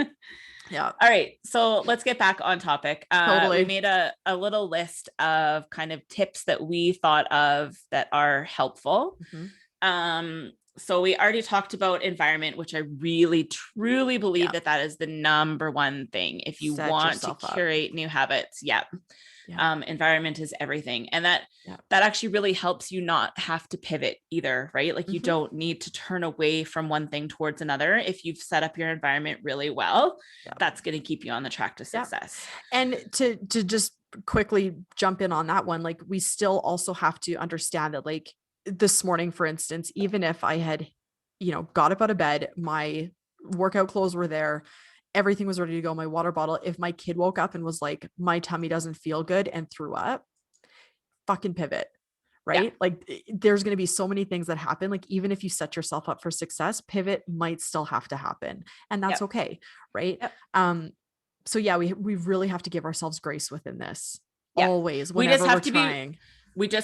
Yeah. All right. So let's get back on topic. Totally. We made a little list of kind of tips that we thought of that are helpful. So we already talked about environment, which I really truly believe that is the number one thing. If you want to curate new habits, environment is everything. And that actually really helps you not have to pivot either, right? Like you don't need to turn away from one thing towards another. If you've set up your environment really well, that's going to keep you on the track to success. And to just quickly jump in on that one, like we still also have to understand that, like this morning, for instance, even if I had, got up out of bed, my workout clothes were there, everything was ready to go, my water bottle, if my kid woke up and was like, my tummy doesn't feel good and threw up, fucking pivot. Right? Like there's going to be so many things that happen. Like even if you set yourself up for success, pivot might still have to happen, and that's okay. Right. So we really have to give ourselves grace within this always. We just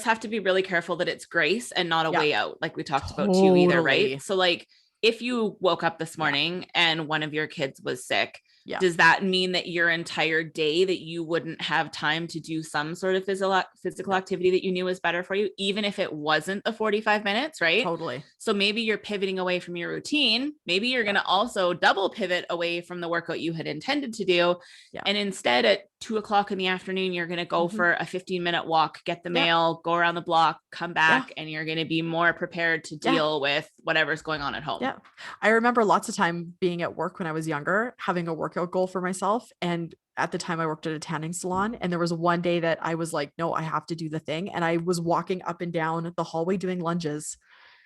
have to be really careful that it's grace and not a way out. Like we talked about too either. Right. So like if you woke up this morning and one of your kids was sick, does that mean that your entire day that you wouldn't have time to do some sort of physical activity that you knew was better for you, even if it wasn't the 45 minutes, right? Totally. So maybe you're pivoting away from your routine. Maybe you're going to also double pivot away from the workout you had intended to do. And instead at 2:00 in the afternoon, you're going to go for a 15-minute walk, get the mail, go around the block, come back, and you're going to be more prepared to deal with whatever's going on at home. Yeah. I remember lots of time being at work when I was younger, having a workout goal for myself. And at the time I worked at a tanning salon, and there was one day that I was like, no, I have to do the thing. And I was walking up and down the hallway doing lunges.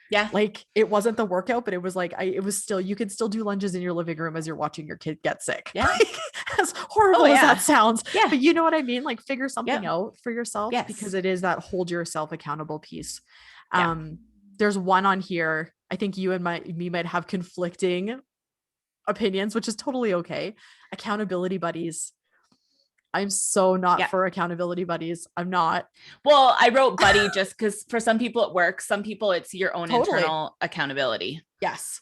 Yeah. Like it wasn't the workout, but it was like, you could still do lunges in your living room as you're watching your kid get sick. Yeah. Like, as horrible as that sounds. Yeah. But you know what I mean? Like figure something out for yourself, because it is that hold yourself accountable piece. There's one on here. I think you and me might have conflicting opinions, which is totally okay. Accountability buddies. I'm so not for accountability buddies. I'm not. Well, I wrote buddy just because for some people it works. Some people it's your own internal accountability. Yes.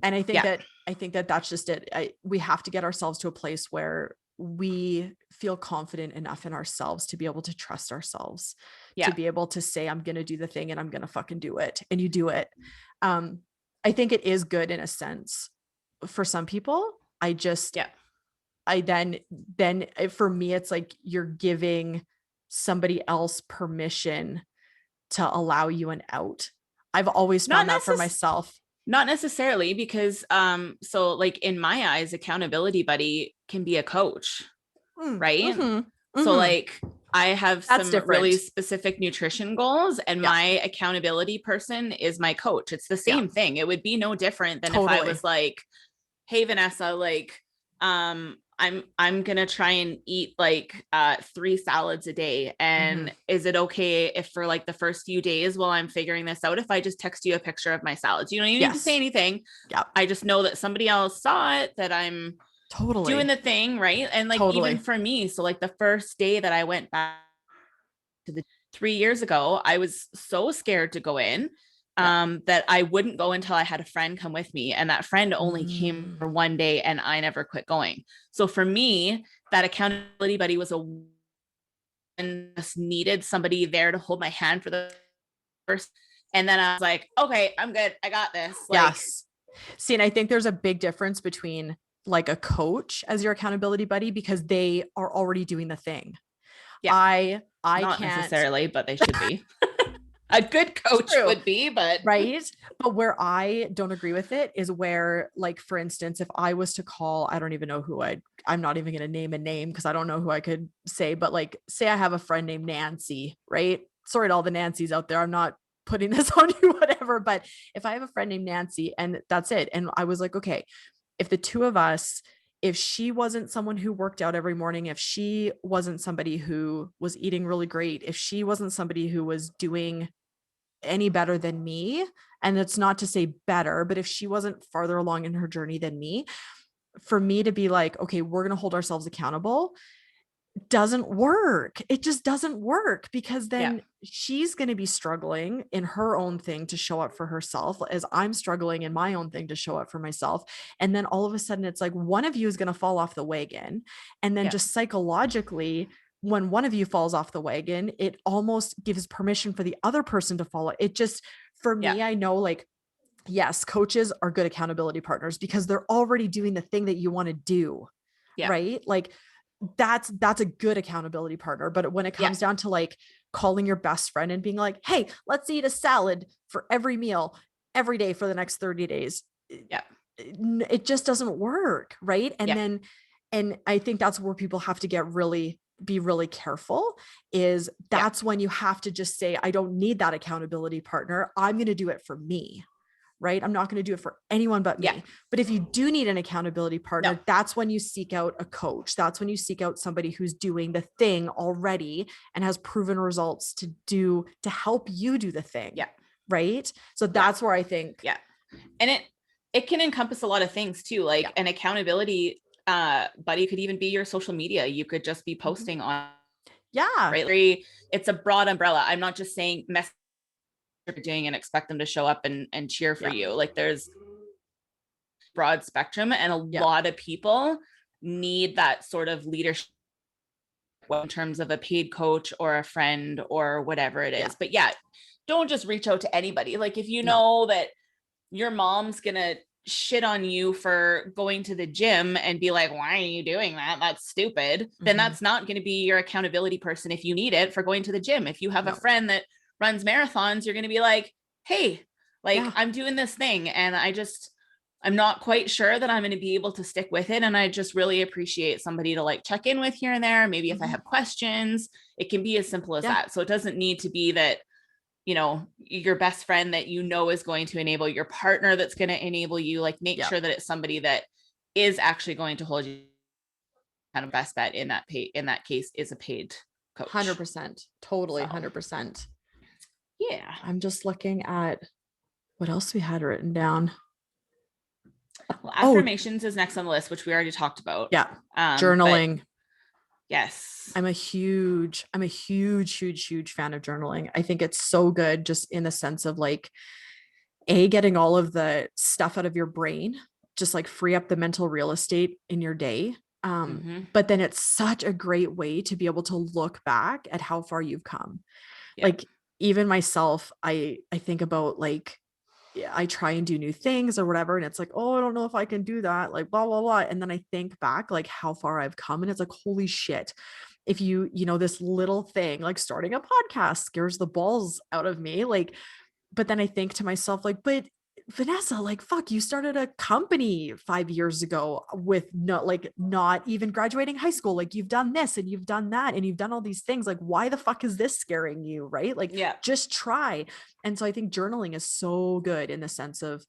And I think that that's just it. We have to get ourselves to a place where we feel confident enough in ourselves to be able to trust ourselves, to be able to say, I'm going to do the thing and I'm going to fucking do it. And you do it. I think it is good in a sense for some people. Then for me, it's like you're giving somebody else permission to allow you an out. I've always found that for myself. Not necessarily, because so like in my eyes, accountability buddy can be a coach, right? So like I have some really specific nutrition goals, and my accountability person is my coach. It's the same thing. It would be no different than if I was like, hey, Vanessa, like, I'm going to try and eat like 3 salads a day. And is it okay if for like the first few days while I'm figuring this out, if I just text you a picture of my salads? You don't even need to say anything. I just know that somebody else saw it, that I'm doing the thing. Right. And like, even for me, so like the first day that I went back to the 3 years ago, I was so scared to go in. That I wouldn't go until I had a friend come with me. And that friend only came for one day, and I never quit going. So for me, that accountability buddy was and just needed somebody there to hold my hand for the first. And then I was like, okay, I'm good. I got this. Yes. See, and I think there's a big difference between like a coach as your accountability buddy, because they are already doing the thing. I not can't necessarily, but they should be. A good coach would be, but right. But where I don't agree with it is where, like, for instance, if I was to call, I don't even know who I'm not even going to name a name because I don't know who I could say, but like, say I have a friend named Nancy, right? Sorry to all the Nancys out there. I'm not putting this on you, whatever. But if I have a friend named Nancy and that's it. And I was like, okay, if the two of us, if she wasn't someone who worked out every morning, if she wasn't somebody who was eating really great, if she wasn't somebody who was doing any better than me, and it's not to say better, but if she wasn't farther along in her journey than me, for me to be like, okay, we're going to hold ourselves accountable, doesn't work. It just doesn't work, because then she's going to be struggling in her own thing to show up for herself, as I'm struggling in my own thing to show up for myself. And then all of a sudden it's like one of you is going to fall off the wagon. And then just psychologically, when one of you falls off the wagon, it almost gives permission for the other person to follow. It just, for me, I know, like, yes, coaches are good accountability partners because they're already doing the thing that you want to do. Yeah. Right. Like that's a good accountability partner. But when it comes down to like calling your best friend and being like, hey, let's eat a salad for every meal every day for the next 30 days. Yeah. It just doesn't work. Right. And I think that's where people have to be really careful is that's when you have to just say, I don't need that accountability partner. I'm going to do it for me. Right. I'm not going to do it for anyone but me. Yeah. But if you do need an accountability partner, that's when you seek out a coach. That's when you seek out somebody who's doing the thing already and has proven results to help you do the thing. Yeah. Right. So that's where I think. Yeah. And it can encompass a lot of things too. Like an accountability buddy could even be your social media. You could just be posting on. Yeah. Right. It's a broad umbrella. I'm not just saying message doing and expect them to show up and cheer for you. Like there's broad spectrum and a lot of people need that sort of leadership in terms of a paid coach or a friend or whatever it is. But don't just reach out to anybody. Like if you know that your mom's gonna shit on you for going to the gym and be like, why are you doing that? That's stupid. Then that's not going to be your accountability person if you need it for going to the gym. If you have a friend that runs marathons, you're going to be like, hey, like I'm doing this thing and I'm not quite sure that I'm going to be able to stick with it. And I just really appreciate somebody to like check in with here and there. Maybe if I have questions, it can be as simple as that. So it doesn't need to be that, you know, your best friend that you know is going to enable your partner that's going to enable you. Like make sure that it's somebody that is actually going to hold you. Kind of best bet in that case is a paid coach. 100%. Totally. 100%. Yeah. I'm just looking at what else we had written down. Well, affirmations is next on the list, which we already talked about. Yeah. Journaling. Yes. I'm a huge fan of journaling. I think it's so good just in the sense of like, getting all of the stuff out of your brain, just like free up the mental real estate in your day. But then it's such a great way to be able to look back at how far you've come. Yeah. Like even myself, I think about like, I try and do new things or whatever. And it's like, oh, I don't know if I can do that. Like blah, blah, blah. And then I think back like how far I've come and it's like, holy shit. If you know, this little thing, like starting a podcast scares the balls out of me. Like, but then I think to myself, like, but Vanessa, like, fuck, you started a company 5 years ago with not even graduating high school. Like you've done this and you've done that and you've done all these things. Like, why the fuck is this scaring you? Right. Like, just try. And so I think journaling is so good in the sense of,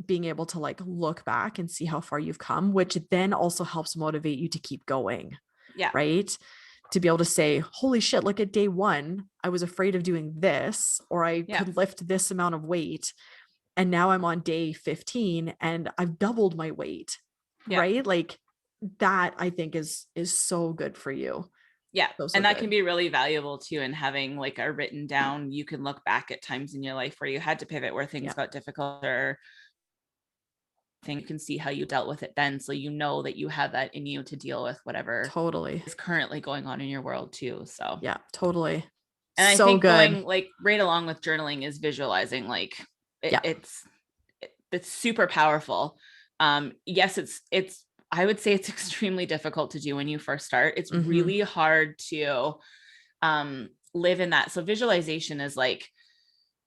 being able to like look back and see how far you've come, which then also helps motivate you to keep going. Yeah. Right. To be able to say, holy shit, look at day 1, I was afraid of doing this, or I could lift this amount of weight. And now I'm on day 15 and I've doubled my weight. Yeah. Right. Like that I think is so good for you. Yeah. So and that can be really valuable too. And having like a written down, you can look back at times in your life where you had to pivot, where things got difficult, or you can see how you dealt with it then. So you know that you have that in you to deal with whatever is currently going on in your world too. So yeah, totally. And I think going like right along with journaling is visualizing. Like it's super powerful. Yes, it's I would say it's extremely difficult to do when you first start. It's really hard to live in that. So visualization is like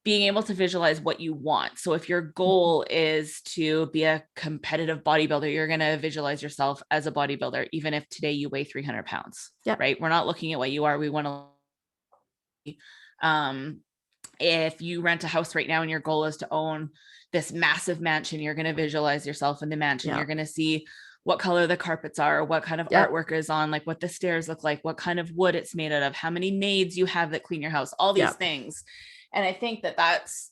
being able to visualize what you want. So if your goal is to be a competitive bodybuilder, you're going to visualize yourself as a bodybuilder, even if today you weigh 300 pounds, right? We're not looking at what you are. We want to, if you rent a house right now and your goal is to own this massive mansion, you're going to visualize yourself in the mansion. You're going to see what color the carpets are, what kind of artwork is on, like what the stairs look like, what kind of wood it's made out of, how many maids you have that clean your house, all these things. And I think that that's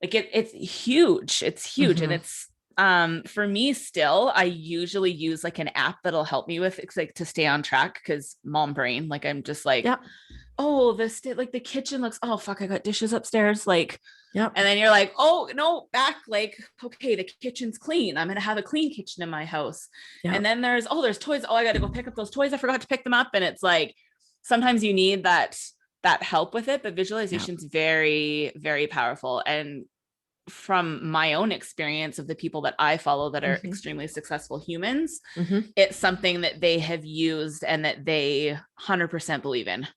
like, it's huge. It's huge. And it's, for me still, I usually use like an app that'll help me with it's like to stay on track. Cause mom brain, like, I'm just like, oh, like the kitchen looks, oh fuck, I got dishes upstairs. Like, and then you're like, oh no, back, like, okay, the kitchen's clean. I'm going to have a clean kitchen in my house. And then there's toys. Oh, I got to go pick up those toys. I forgot to pick them up. And it's like, sometimes you need that help with it, but visualization is very, very powerful. And from my own experience of the people that I follow that are extremely successful humans, it's something that they have used and that they 100% believe in.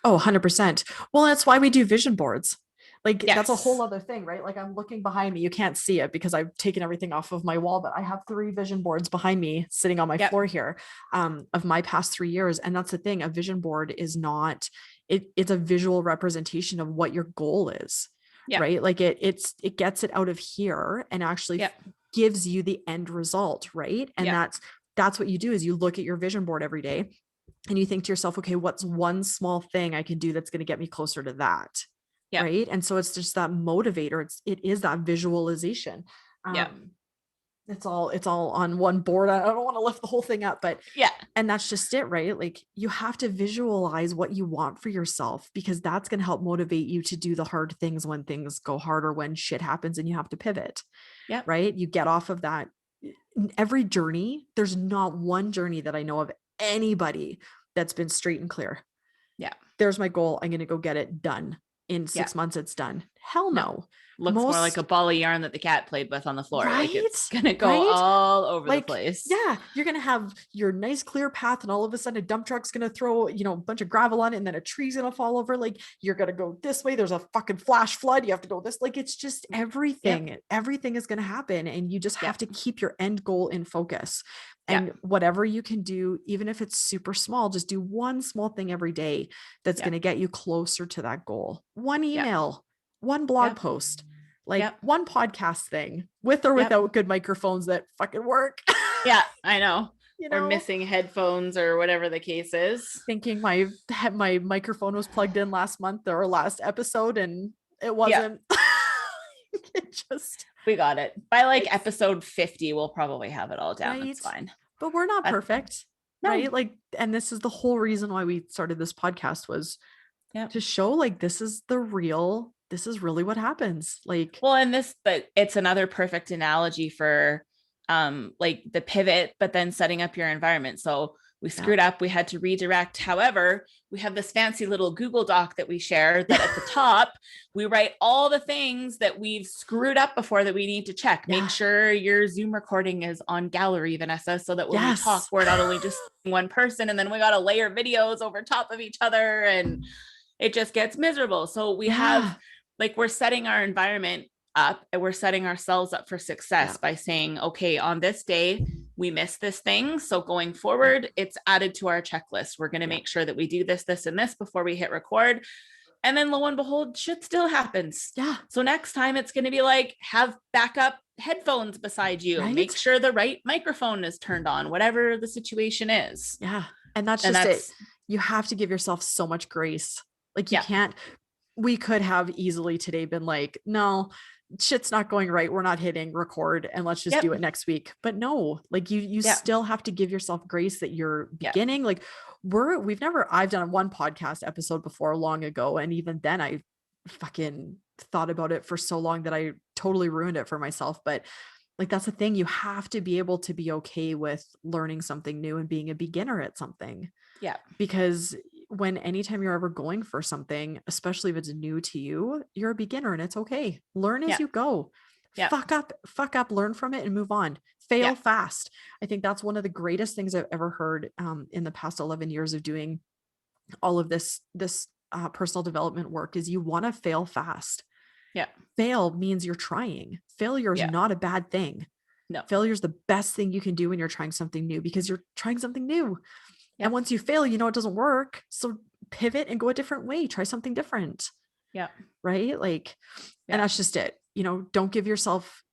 Oh, 100%. Well, that's why we do vision boards. Like Yes. That's a whole other thing, right? Like I'm looking behind me. You can't see it because I've taken everything off of my wall, but I have 3 vision boards behind me sitting on my floor here, of my past 3 years. And that's the thing. A vision board is not, it's a visual representation of what your goal is, right? Like it gets it out of here and actually gives you the end result, right? And that's what you do is you look at your vision board every day and you think to yourself, okay, what's one small thing I can do that's going to get me closer to that? Right. And so it's just that motivator. It is that visualization. It's all on one board. I don't want to lift the whole thing up, but and that's just it, right? Like you have to visualize what you want for yourself because that's going to help motivate you to do the hard things when things go hard or when shit happens and you have to pivot. Right. You get off of that. Every journey, there's not one journey that I know of anybody that's been straight and clear. There's my goal. I'm going to go get it done. In 6 months, it's done. Hell no. Looks more like a ball of yarn that the cat played with on the floor. Right? Like it's gonna go all over the place. Yeah, you're gonna have your nice clear path, and all of a sudden a dump truck's gonna throw, a bunch of gravel on it, and then a tree's gonna fall over. Like you're gonna go this way. There's a fucking flash flood. You have to go this. Like it's just everything. Everything is gonna happen, and you just have to keep your end goal in focus. And whatever you can do, even if it's super small, just do one small thing every day that's gonna get you closer to that goal. One email. One blog post, like one podcast thing with or without good microphones that fucking work. I know. Or missing headphones or whatever the case is. Thinking my microphone was plugged in last month or last episode and it wasn't. We got it. By episode 50, we'll probably have it all down. Right? It's fine. But we're not perfect. Right? Like, and this is the whole reason why we started this podcast was to show this is really what happens. But it's another perfect analogy for the pivot, but then setting up your environment. So we screwed up, we had to redirect. However, we have this fancy little Google Doc that we share that at the top, we write all the things that we've screwed up before that we need to check. Make sure your Zoom recording is on gallery, Vanessa, so that when we talk, we're not only just one person, and then we got to layer videos over top of each other and it just gets miserable. So we have we're setting our environment up and we're setting ourselves up for success by saying, okay, on this day, we missed this thing. So going forward, it's added to our checklist. We're going to make sure that we do this, this, and this before we hit record. And then lo and behold, shit still happens. So next time it's going to be have backup headphones beside you. Right? Make sure the right microphone is turned on, whatever the situation is. And that's it. You have to give yourself so much grace. You can't, we could have easily today been no, shit's not going right. We're not hitting record and let's just do it next week. But no, you still have to give yourself grace that you're beginning. I've done one podcast episode before long ago. And even then I fucking thought about it for so long that I totally ruined it for myself. But that's the thing. You have to be able to be okay with learning something new and being a beginner at something. Because anytime you're ever going for something, especially if it's new to you, you're a beginner and it's okay. Learn as you go. Fuck up, learn from it and move on. Fail fast. I think that's one of the greatest things I've ever heard in the past 11 years of doing all of this personal development work is you want to fail fast. Fail means you're trying. Failure is not a bad thing. No. Failure is the best thing you can do when you're trying something new because you're trying something new. And once you fail, it doesn't work. So pivot and go a different way. Try something different. Right. And that's just it. Don't give yourself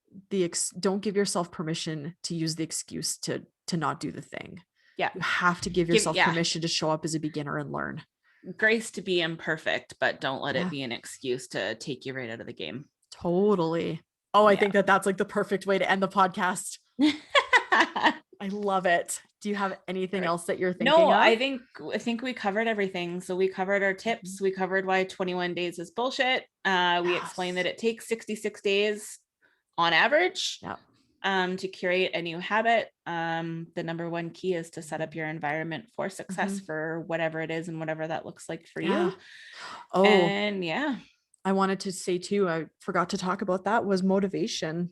permission to use the excuse to not do the thing. You have to give yourself permission to show up as a beginner and learn. Grace to be imperfect, but don't let it be an excuse to take you right out of the game. Totally. Oh, I think that's the perfect way to end the podcast. I love it. Do you have anything else that you're thinking of? I think we covered everything. So we covered our tips. We covered why 21 days is bullshit. We explained that it takes 66 days on average to create a new habit. The number one key is to set up your environment for success for whatever it is and whatever that looks like for you. Oh, and I wanted to say too, I forgot to talk about that, was motivation.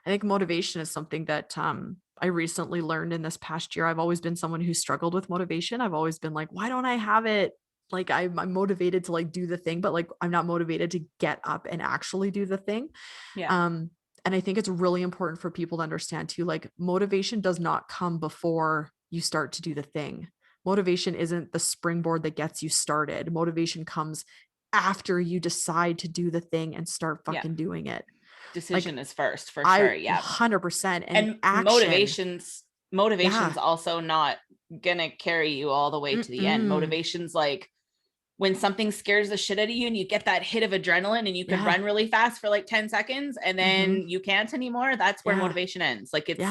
I think motivation is something that I recently learned in this past year. I've always been someone who struggled with motivation. I've always been like, why don't I have it? Like I'm motivated to like do the thing, but like I'm not motivated to get up and actually do the thing. Yeah. And I think it's really important for people to understand too, like motivation does not come before you start to do the thing. Motivation isn't the springboard that gets you started. Motivation comes after you decide to do the thing and start fucking doing it. Decision is first, for I sure. Yeah. 100%. And action, motivation's also not gonna carry you all the way to the end. Motivation's like when something scares the shit out of you and you get that hit of adrenaline and you can run really fast for like 10 seconds and then you can't anymore. That's where motivation ends. Like it's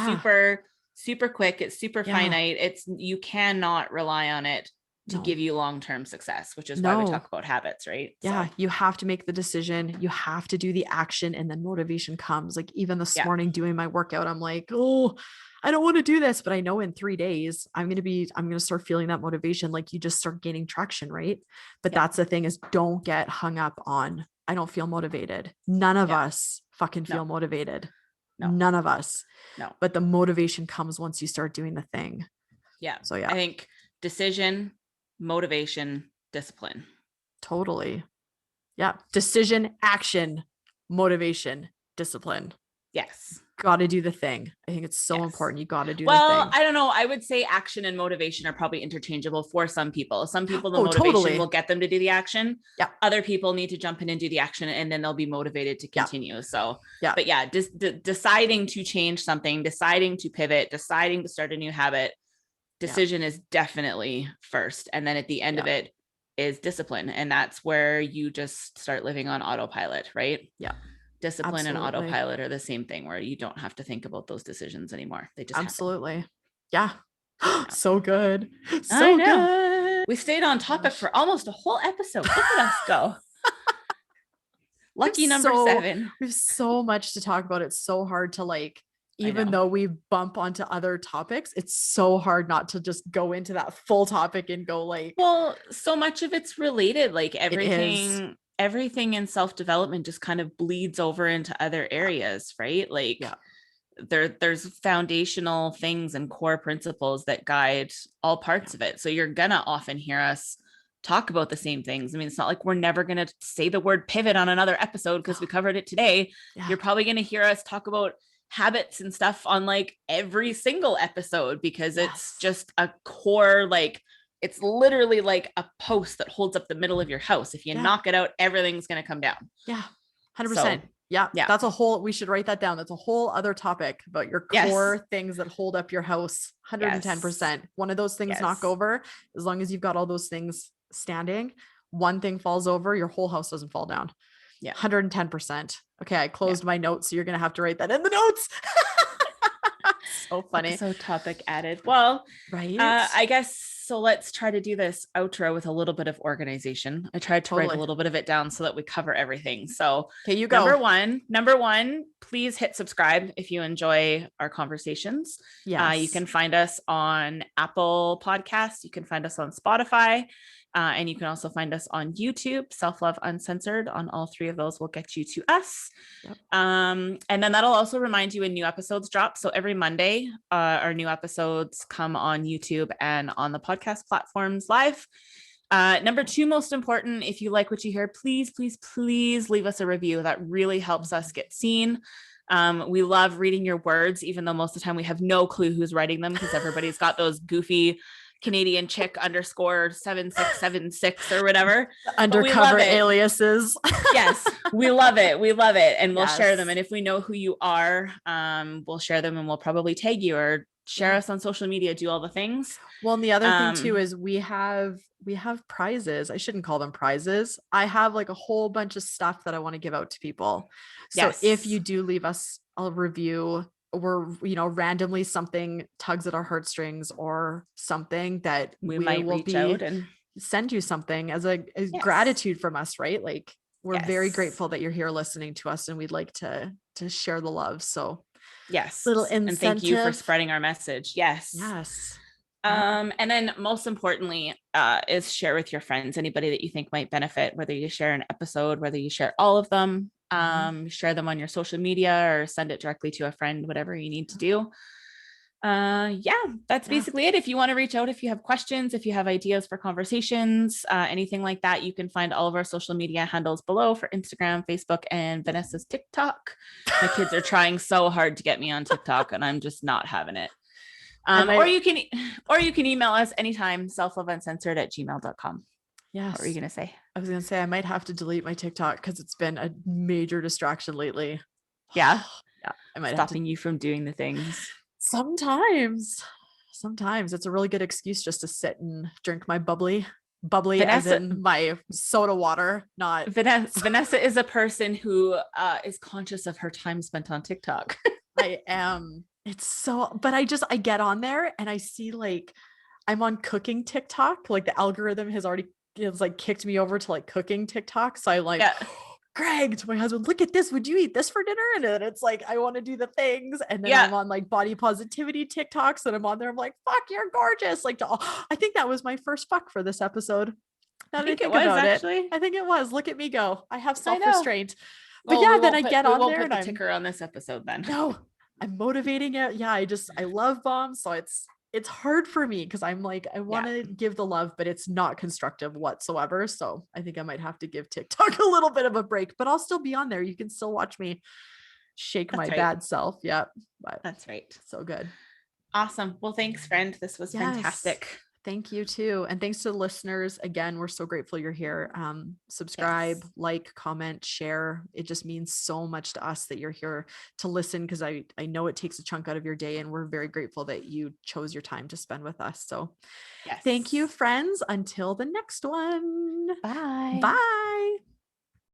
super quick. It's super finite. You cannot rely on it to give you long-term success, which is why we talk about habits, right? Yeah. So. You have to make the decision. You have to do the action, and then motivation comes. Like even this morning doing my workout, I'm like, oh, I don't want to do this, but I know in 3 days I'm going to start feeling that motivation. Like you just start gaining traction. Right. But that's the thing, is don't get hung up on, I don't feel motivated. None of us fucking feel motivated. No. None of us. No. But the motivation comes once you start doing the thing. Yeah. So I think decision, motivation, discipline. Totally. Yeah. Decision, action, motivation, discipline. Yes. Got to do the thing. I think it's so important. You got to do the thing. Well, I don't know. I would say action and motivation are probably interchangeable for some people. Some people, the motivation will get them to do the action. Yeah. Other people need to jump in and do the action, and then they'll be motivated to continue. So, but deciding to change something, deciding to pivot, deciding to start a new habit, decision is definitely first. And then at the end of it is discipline. And that's where you just start living on autopilot, right? Yeah. Discipline and autopilot are the same thing, where you don't have to think about those decisions anymore. They just happen. Yeah. So good. So good. We stayed on topic for almost a whole episode. Look at us go. Lucky number 7. We have so much to talk about. It's so hard to like, even though we bump onto other topics, it's so hard not to just go into that full topic and go like, well, so much of it's related, like everything in self-development just kind of bleeds over into other areas, right? Like there's foundational things and core principles that guide all parts of it. So you're gonna often hear us talk about the same things. I mean, it's not like we're never going to say the word pivot on another episode because we covered it today. You're probably going to hear us talk about habits and stuff on like every single episode, because it's just a core, like it's literally like a post that holds up the middle of your house. If you knock it out, everything's going to come down. Yeah. 100%. So, yeah. That's we should write that down. That's a whole other topic about your core things that hold up your house. 110%. One of those things knock over, as long as you've got all those things standing, one thing falls over, your whole house doesn't fall down. 110%. Okay. I closed my notes, so you're going to have to write that in the notes. So funny. So topic added. Well, right. I guess, so let's try to do this outro with a little bit of organization. I tried to write a little bit of it down so that we cover everything. So okay, you go. Number one, please hit subscribe if you enjoy our conversations. You can find us on Apple Podcasts. You can find us on Spotify. And you can also find us on YouTube, Self Love Uncensored. On all 3 of those will get you to us. Yep. And then that'll also remind you when new episodes drop. So every Monday, our new episodes come on YouTube and on the podcast platforms live. Number 2, most important, if you like what you hear, please, please, please leave us a review. That really helps us get seen. We love reading your words, even though most of the time we have no clue who's writing them, because everybody's got those goofy Canadian chick _7676 or whatever. Undercover aliases. Yes, we love it. We love it. And we'll share them. And if we know who you are, we'll share them, and we'll probably tag you or share us on social media, do all the things. Well, and the other thing too is we have prizes. I shouldn't call them prizes. I have like a whole bunch of stuff that I want to give out to people. So if you do leave us a review, or randomly something tugs at our heartstrings, or something that we might reach out and send you something as a gratitude from us, right? Like we're very grateful that you're here listening to us, and we'd like to share the love. So yes, little incentive. And thank you for spreading our message. Yes. And then most importantly, is share with your friends, anybody that you think might benefit, whether you share an episode, whether you share all of them, share them on your social media or send it directly to a friend, whatever you need to do. That's basically it. If you want to reach out, if you have questions, if you have ideas for conversations, anything like that, you can find all of our social media handles below for Instagram, Facebook, and Vanessa's TikTok. My kids are trying so hard to get me on TikTok and I'm just not having it. Or you can email us anytime, selfloveuncensored@gmail.com. Yes. What were you going to say? I was going to say, I might have to delete my TikTok because it's been a major distraction lately. Yeah. I might stopping you from doing the things. Sometimes it's a really good excuse just to sit and drink my bubbly Vanessa, as in my soda water. Not Vanessa is a person who is conscious of her time spent on TikTok. I am. It's so, but I get on there and I see like I'm on cooking TikTok. Like the algorithm has like kicked me over to like cooking TikTok. So I like, Greg, to my husband, look at this. Would you eat this for dinner? And then it's like, I want to do the things. And then I'm on like body positivity TikToks and I'm on there. I'm like, fuck, you're gorgeous. Like, I think that was my first fuck for this episode. I think it was actually. I think it was. Look at me go. I have self-restraint. But then I get on there and put the ticker on this episode then. No, I'm motivating it. Yeah, I love bombs. So it's hard for me because I'm like, I want to give the love, but it's not constructive whatsoever. So I think I might have to give TikTok a little bit of a break, but I'll still be on there. You can still watch me shake my bad self. Yeah. But that's right. So good. Awesome. Well, thanks, friend. This was fantastic. Thank you too. And thanks to the listeners. Again, we're so grateful you're here. Subscribe, like, comment, share. It just means so much to us that you're here to listen because I know it takes a chunk out of your day and we're very grateful that you chose your time to spend with us. So thank you, friends. Until the next one. Bye. Bye.